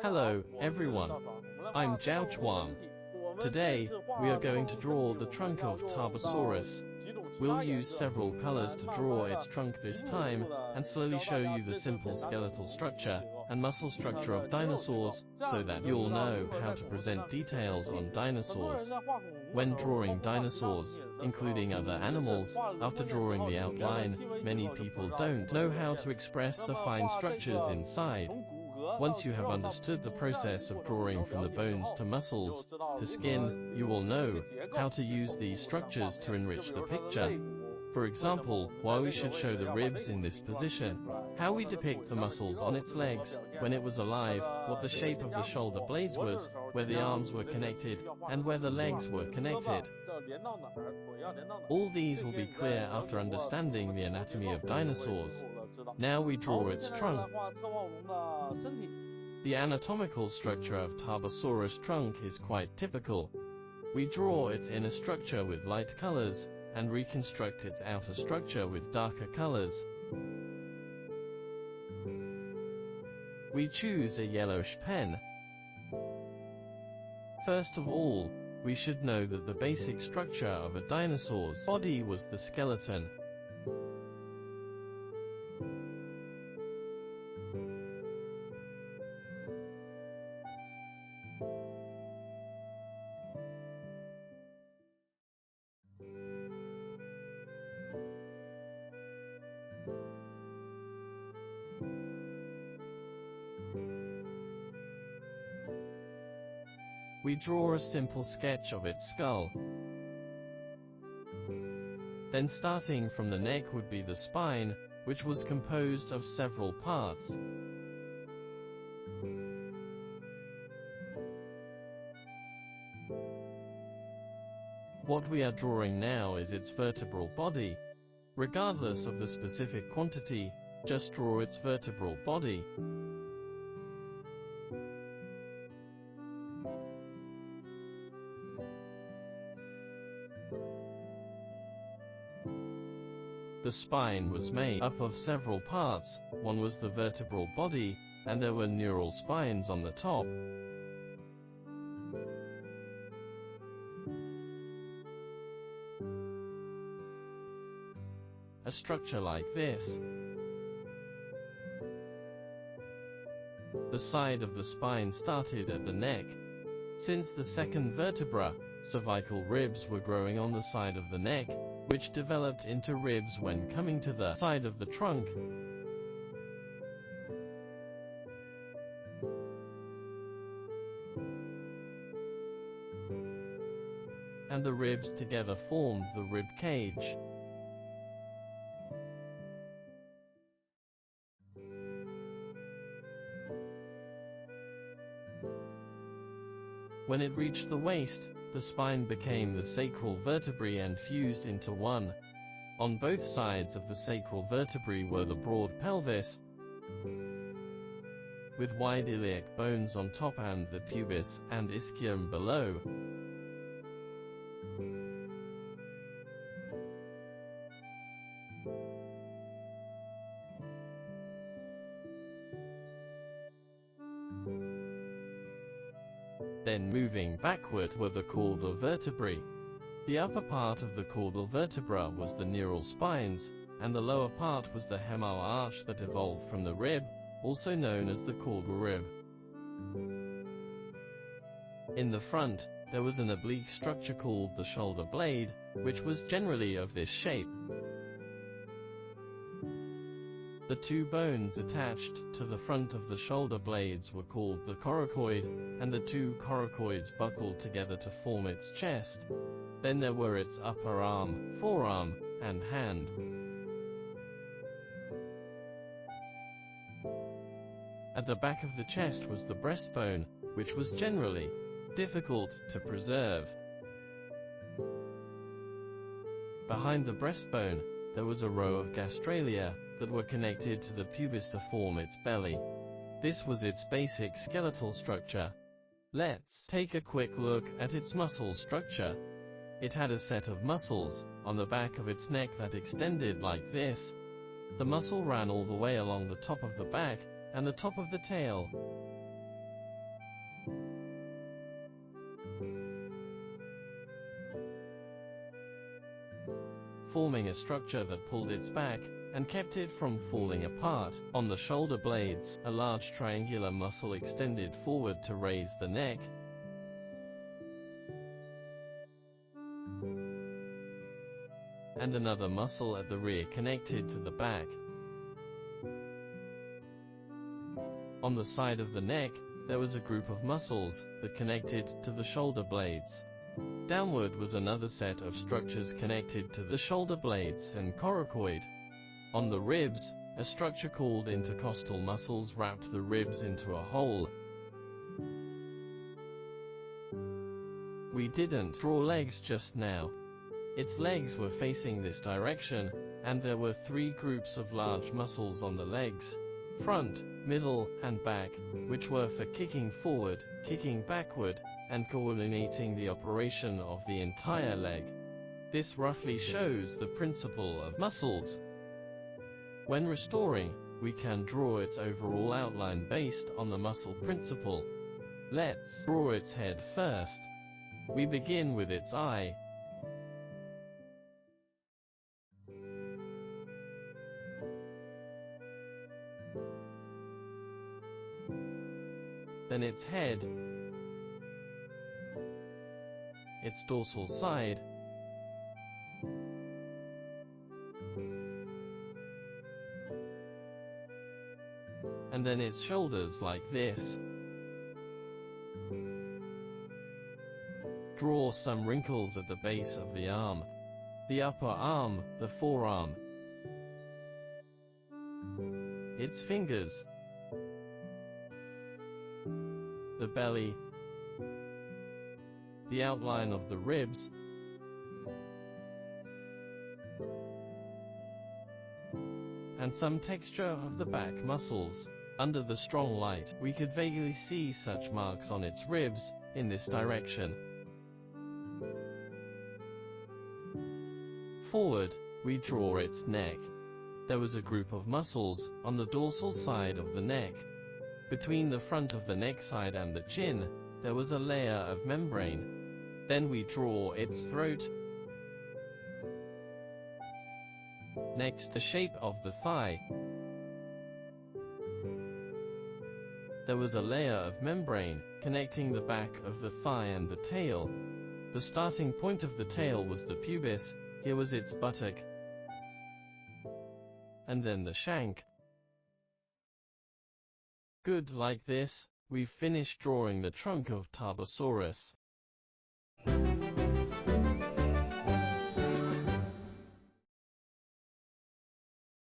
Hello, everyone. I'm ZHAO Chuang. Today, we are going to draw the trunk of Tarbosaurus. We'll use several colors to draw its trunk this time, and slowly show you the simple skeletal structure and muscle structure of dinosaurs, so that you'll know how to present details on dinosaurs. When drawing dinosaurs, including other animals, after drawing the outline, many people don't know how to express the fine structures inside. Once you have understood the process of drawing from the bones to muscles, to skin, you will know how to use these structures to enrich the picture. For example, why we should show the ribs in this position, how we depict the muscles on its legs, when it was alive, what the shape of the shoulder blades was, where the arms were connected, and where the legs were connected. All these will be clear after understanding the anatomy of dinosaurs. Now we draw its trunk. The anatomical structure of Tarbosaurus trunk is quite typical. We draw its inner structure with light colors, and reconstruct its outer structure with darker colors. We choose a yellowish pen. First of all, we should know that the basic structure of a dinosaur's body was the skeleton. We draw a simple sketch of its skull. Then starting from the neck would be the spine, which was composed of several parts. What we are drawing now is its vertebral body. Regardless of the specific quantity, just draw its vertebral body. The spine was made up of several parts. One was the vertebral body, and there were neural spines on the top. A structure like this. The side of the spine started at the neck. Since the second vertebra, cervical ribs were growing on the side of the neck, which developed into ribs when coming to the side of the trunk. And the ribs together formed the rib cage. When it reached the waist, the spine became the sacral vertebrae and fused into one. On both sides of the sacral vertebrae were the broad pelvis, with wide iliac bones on top and the pubis and ischium below. Then moving backward were the caudal vertebrae. The upper part of the caudal vertebra was the neural spines, and the lower part was the hemal arch that evolved from the rib, also known as the caudal rib. In the front, there was an oblique structure called the shoulder blade, which was generally of this shape. The two bones attached to the front of the shoulder blades were called the coracoid, and the two coracoids buckled together to form its chest. Then there were its upper arm, forearm, and hand. At the back of the chest was the breastbone, which was generally difficult to preserve. Behind the breastbone, there was a row of gastralia that were connected to the pubis to form its belly. This was its basic skeletal structure. Let's take a quick look at its muscle structure. It had a set of muscles on the back of its neck that extended like this. The muscle ran all the way along the top of the back and the top of the tail. forming a structure that pulled its back and kept it from falling apart. On the shoulder blades, a large triangular muscle extended forward to raise the neck, and another muscle at the rear connected to the back. On the side of the neck, there was a group of muscles that connected to the shoulder blades. Downward was another set of structures connected to the shoulder blades and coracoid. On the ribs, a structure called intercostal muscles wrapped the ribs into a hole. We didn't draw legs just now. Its legs were facing this direction, and there were three groups of large muscles on the legs: front, middle, and back, which were for kicking forward, kicking backward, and coordinating the operation of the entire leg. This roughly shows the principle of muscles. When restoring, we can draw its overall outline based on the muscle principle. Let's draw its head first. We begin with its eye. Then its head, its dorsal side, and then its shoulders like this. Draw some wrinkles at the base of the arm, the upper arm, the forearm, its fingers, the belly, the outline of the ribs, and some texture of the back muscles. Under the strong light, we could vaguely see such marks on its ribs, in this direction. Forward, we draw its neck. There was a group of muscles on the dorsal side of the neck. Between the front of the neck side and the chin, there was a layer of membrane. Then we draw its throat. Next, the shape of the thigh. There was a layer of membrane connecting the back of the thigh and the tail. The starting point of the tail was the pubis. Here was its buttock, and then the shank. Good, like this, we've finished drawing the trunk of Tarbosaurus.